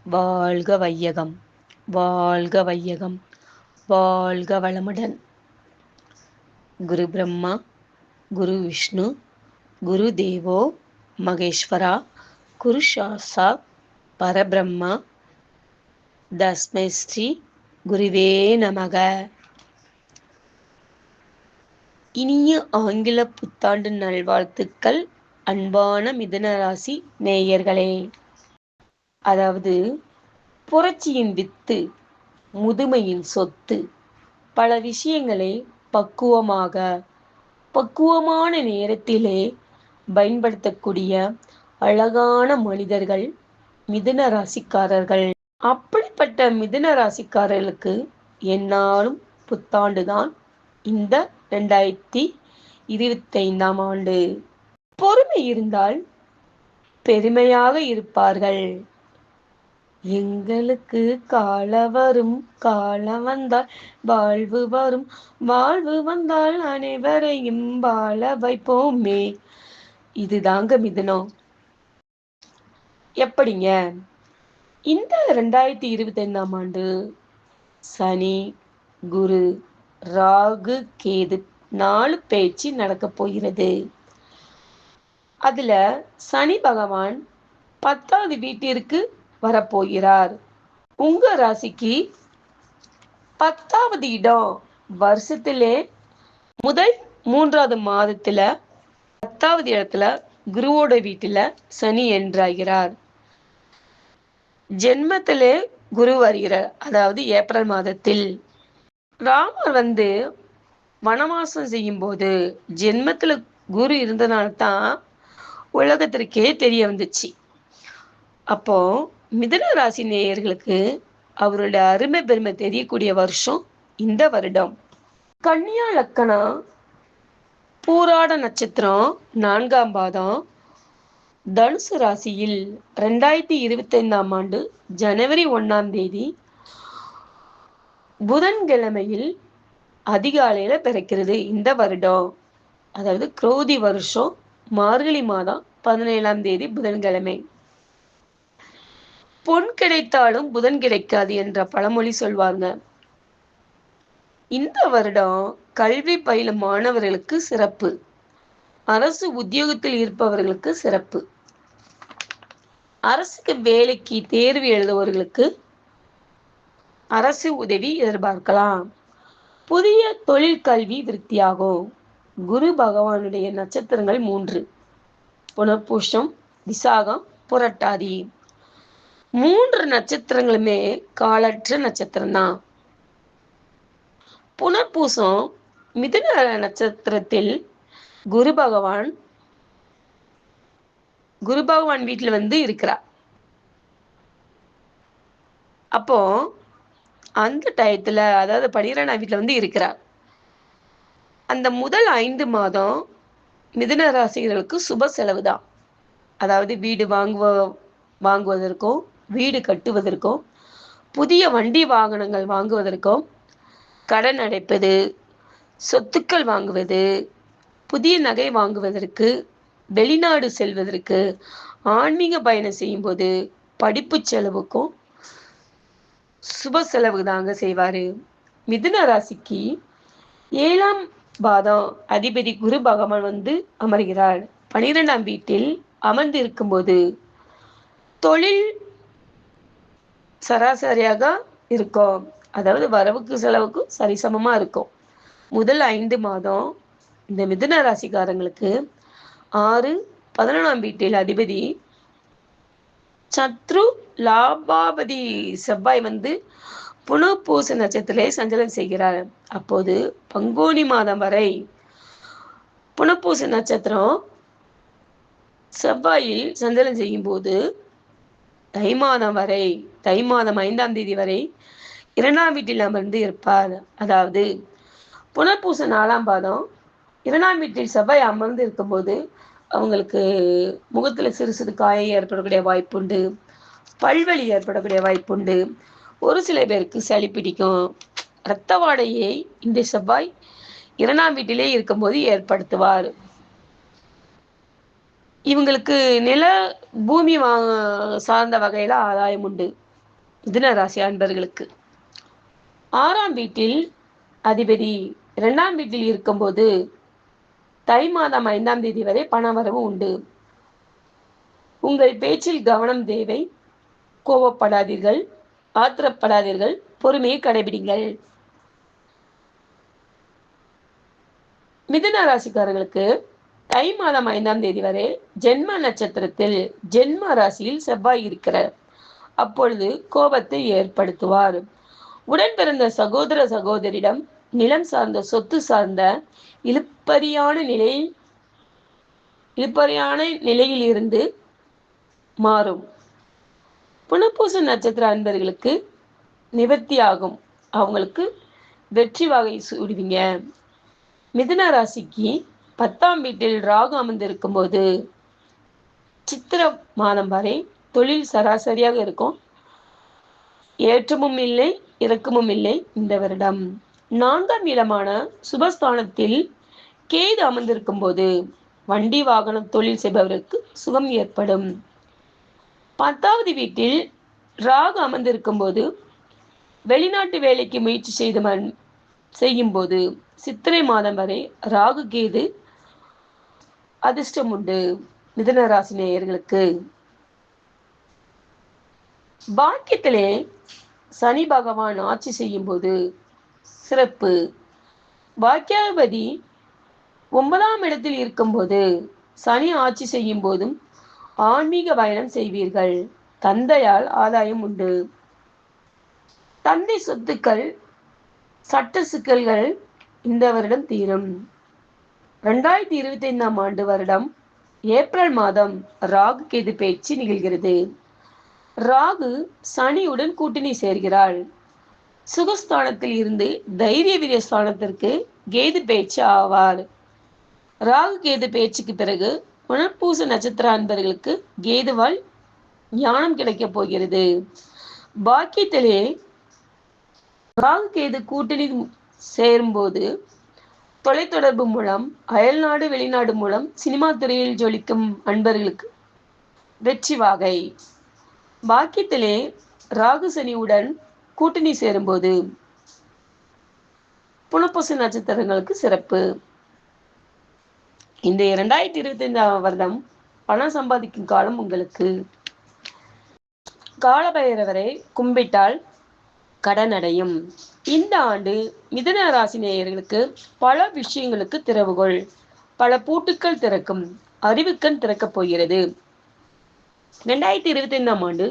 வாழ்க வையகம், வாழ்க வையகம், வாழ்க வளமுடன். குரு பிரம்மா, குரு விஷ்ணு, குரு தேவோ மகேஸ்வரா, குரு சாட்சாத் பரபிரம்மா, தஸ்மை ஸ்ரீ குருவே நமக. இனிய ஆங்கில புத்தாண்டு நல்வாழ்த்துக்கள் அன்பான மிதுன ராசி நேயர்களே. அதாவது, புரட்சியின் வித்து, முதுமையின் சொத்து. பல விஷயங்களை பக்குவமான நேரத்திலே பயன்படுத்தக்கூடிய அழகான மனிதர்கள் மிதுன ராசிக்காரர்கள். அப்படிப்பட்ட மிதுன ராசிக்காரர்களுக்கு எந்நாளும் புத்தாண்டுதான் இந்த 2025ஆம் ஆண்டு. பொறுமை இருந்தால் பெருமையாக இருப்பார்கள். எங்களுக்கு காலம் வரும், காலம் வந்தால் வாழ்வு வரும், வாழ்வு வந்தால் அனைவரையும் வாழ வைப்போமே. இதுதாங்க மிதுனம். எப்படிங்க இந்த 2025ஆம் ஆண்டு சனி, குரு, ராகு, கேது 4 பேச்சு நடக்க போகிறது. அதுல சனி பகவான் 10வது வீட்டிற்கு வரப்போகிறார். உங்க ராசிக்கு 10வது இடம். வருஷத்திலே முதல் 3வது மாதத்துல 10வது இடத்துல குருவோட வீட்டுல சனி என்றாகிறார். ஜென்மத்திலே குரு வருகிறார். அதாவது ஏப்ரல் மாதத்தில் ராமர் வனவாசம் செய்யும் போது ஜென்மத்துல குரு இருந்தனால்தான் உலகத்திற்கே தெரிய வந்துச்சு. அப்போ மிதுன ராசி நேயர்களுக்கு அவருடைய அருமை பெருமை தெரியக்கூடிய வருஷம் இந்த வருடம். கன்னியா லக்கணம், பூராட நட்சத்திரம், 4ஆம் பாதம், தனுசு ராசியில் 2025ஆம் ஆண்டு ஜனவரி 1ஆம் தேதி புதன்கிழமையில் அதிகாலையில பிறக்கிறது இந்த வருடம். அதாவது குரோதி வருஷம் மார்கழி மாதம் 17ஆம் தேதி புதன்கிழமை. பொன் கிடைத்தாலும் புதன் கிடைக்காது என்ற பழமொழி சொல்வாங்க. இந்த வருடம் கல்வி பயிலும் மாணவர்களுக்கு சிறப்பு. அரசு உத்தியோகத்தில் இருப்பவர்களுக்கு சிறப்பு. அரசுக்கு வேலைக்கு தேர்வு எழுதுபவர்களுக்கு அரசு உதவி எதிர்பார்க்கலாம். புதிய தொழில் கல்வி விருத்தியாகும். குரு பகவானுடைய நட்சத்திரங்கள் 3: புனர்பூசம், விசாகம், புரட்டாதி. 3 நட்சத்திரங்களுமே காலற்ற நட்சத்திரம் தான். புனர்பூசம் மிதுன நட்சத்திரத்தில் குரு பகவான் வீட்டுல இருக்கிறார். அப்போ அந்த டயத்துல, அதாவது 12ஆம் வீட்டுல இருக்கிறார். அந்த முதல் 5 மாதம் மிதுன ராசிகளுக்கு சுப செலவு தான். அதாவது வீடு வாங்குவதற்கும், வீடு கட்டுவதற்கும், புதிய வண்டி வாகனங்கள் வாங்குவதற்கும், கடன் அடைப்பது, சொத்துக்கள் வாங்குவது, புதிய நகை வாங்குவதற்கு, வெளிநாடு செல்வதற்கு, ஆன்மீக பயணம் செய்யும் போது படிப்பு செலவுக்கும் சுப செலவு தாங்க செய்வாரு. மிதுன ராசிக்கு 7ஆம் பாதம் அதிபதி குரு பகவான் அமர்கிறார். 12ஆம் வீட்டில் அமர்ந்து இருக்கும்போது தொழில் சராசரியாக இருக்கும். அதாவது வரவுக்கு செலவுக்கு சரிசமமா இருக்கும். முதல் 5 மாதம் இந்த மிதுன ராசிக்காரங்களுக்கு 6, 11ஆம் வீட்டில் அதிபதி சத்ரு லாபாபதி செவ்வாய் புனர்பூச நட்சத்திரத்திலே சஞ்சலம் செய்கிறார். அப்போது பங்குனி மாதம் வரை புனர்பூச நட்சத்திரம் செவ்வாயில் சஞ்சலம் செய்யும் போது தை மாதம் 5ஆம் தேதி வரை 2ஆம் வீட்டில் அமர்ந்து இருப்பார். அதாவது புனர்பூச 4ஆம் பாதம் 2ஆம் வீட்டில் செவ்வாய் அமர்ந்து இருக்கும்போது அவங்களுக்கு முகத்துல சிறு சிறு காயம் ஏற்படக்கூடிய வாய்ப்புண்டு, பல்வலி ஏற்படக்கூடிய வாய்ப்புண்டு. ஒரு சில பேருக்கு சளி பிடிக்கும். இரத்த வாடையை இந்த செவ்வாய் 2ஆம் வீட்டிலே இருக்கும்போது ஏற்படுத்துவார். இவங்களுக்கு நில பூமி சார்ந்த வகையில ஆதாயம் உண்டு. மிதுன ராசி அன்பர்களுக்கு. 6ஆம் வீட்டில் அதிபதி 2ஆம் வீட்டில் இருக்கும்போது தை மாதம் 5ஆம் தேதி வரை பணவரவு உண்டு. உங்கள் பேச்சில் கவனம் தேவை. கோபப்படாதீர்கள், ஆத்திரப்படாதீர்கள், பொறுமையை கடைபிடிங்கள். மிதுன ராசிக்காரர்களுக்கு தை மாதம் 5ஆம் தேதி வரை ஜென்ம நட்சத்திரத்தில் ஜென்ம ராசியில் செவ்வாய் இருக்கிறார். அப்பொழுது கோபத்தை ஏற்படுத்துவார். உடன் பிறந்த சகோதர சகோதரிடம் நிலம் சார்ந்த சொத்து சார்ந்த இழுப்பறியான நிலையில் இருந்து மாறும். புனர்பூச நட்சத்திர அன்பர்களுக்கு நிவர்த்தியாகும். அவங்களுக்கு வெற்றி வகை சூடுவீங்க. மிதுன ராசிக்கு 10ஆம் வீட்டில் ராகு அமர்ந்திருக்கும் போது சித்திர மாதம் வரை தொழில் சராசரியாக இருக்கும். ஏற்றமும் இல்லை, இறக்கமும் இல்லை. இந்த வருடம் 4ஆம் இடமான சுபஸ்தானத்தில் கேது அமர்ந்திருக்கும் போது வண்டி வாகனம் தொழில் செய்பவருக்கு சுகம் ஏற்படும். 10வது வீட்டில் ராகு அமர்ந்திருக்கும் போது வெளிநாட்டு வேலைக்கு முயற்சி செய்யும் போது சித்திரை மாதம் வரை ராகு கேது அதிர்ஷ்டம் உண்டு. மிதுன ராசி நேயர்களுக்கு பாக்கியத்திலே சனி பகவான் ஆட்சி செய்யும் போது சிறப்பு. பாக்கியாதிபதி 9ஆம் இடத்தில் இருக்கும்போது சனி ஆட்சி செய்யும் போதும் ஆன்மீக பயணம் செய்வீர்கள். தந்தையால் ஆதாயம் உண்டு. தந்தை சொத்துக்கள் சட்ட சிக்கல்கள் இந்த வருடம் தீரும். 2025ஆம் ஆண்டு வருடம் ஏப்ரல் மாதம் ராகு கேது பேச்சு நிகழ்கிறது. ராகு சனியுடன் கூட்டணி சேர்கிறாள். சுகஸ்தானத்தில் இருந்து தைரிய வீரிய ஸ்தானத்திற்கு கேது பேச்சு ஆவார். ராகு கேது பேச்சுக்கு பிறகு புனர்பூச நட்சத்திர அன்பர்களுக்கு கேதுவால் ஞானம் கிடைக்கப் போகிறது. பாக்கியத்திலே ராகு கேது கூட்டணி சேரும்போது தொலைத்தொடர்பு மூலம், அயல்நாடு வெளிநாடு மூலம் சினிமா துறையில் ஜொலிக்கும் அன்பர்களுக்கு வெற்றி வாகை. பாக்கியத்திலே ராகு சனியுடன் கூட்டணி சேரும்போது புனர்பூச நட்சத்திரங்களுக்கு சிறப்பு. இந்த 2025ஆம் வருடம் பணம் சம்பாதிக்கும் காலம் உங்களுக்கு. காலபைரவரை கும்பிட்டால் கடன் அடையும். இந்த ஆண்டு மிதுன ராசி நேயர்களுக்கு பல விஷயங்களுக்கு திறவுகோள், பல பூட்டுக்கள் திறக்கும். அறிவுக்கண் திறக்கப் போகிறது. 2025ஆம் ஆண்டு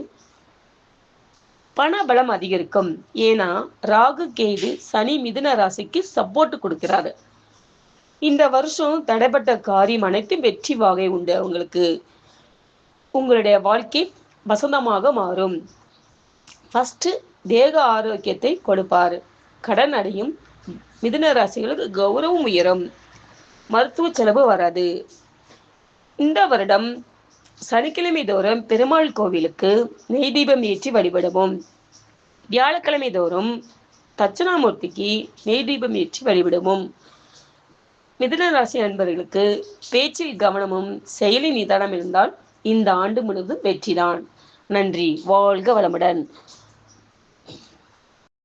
பணபலம் அதிகரிக்கும். ஏன்னா ராகு கேது சனி மிதுன ராசிக்கு சப்போர்ட் கொடுக்கிறாரு. இந்த வருஷம் தடைப்பட்ட காரியம் அனைத்தும் வெற்றி வாகை உண்டு. உங்களுக்கு உங்களுடைய வாழ்க்கை வசந்தமாக மாறும். ஃபர்ஸ்ட் தேக ஆரோக்கியத்தை கொடுப்பார். கடன் அடையும். மிதுன ராசிகளுக்கு கௌரவம் உயரும். மருத்துவ செலவு வராது. இந்த வருடம் சனிக்கிழமை தோறும் பெருமாள் கோவிலுக்கு நெய் தீபம் ஏற்றி வழிபடவும். வியாழக்கிழமை தோறும் தட்சணாமூர்த்திக்கு நெய் தீபம் ஏற்றி வழிபடவும். மிதுன ராசி அன்பர்களுக்கு பேச்சில் கவனமும் செயலில் நிதானம் இருந்தால் இந்த ஆண்டு முழுவதும் வெற்றிதான். நன்றி. வாழ்க வளமுடன்.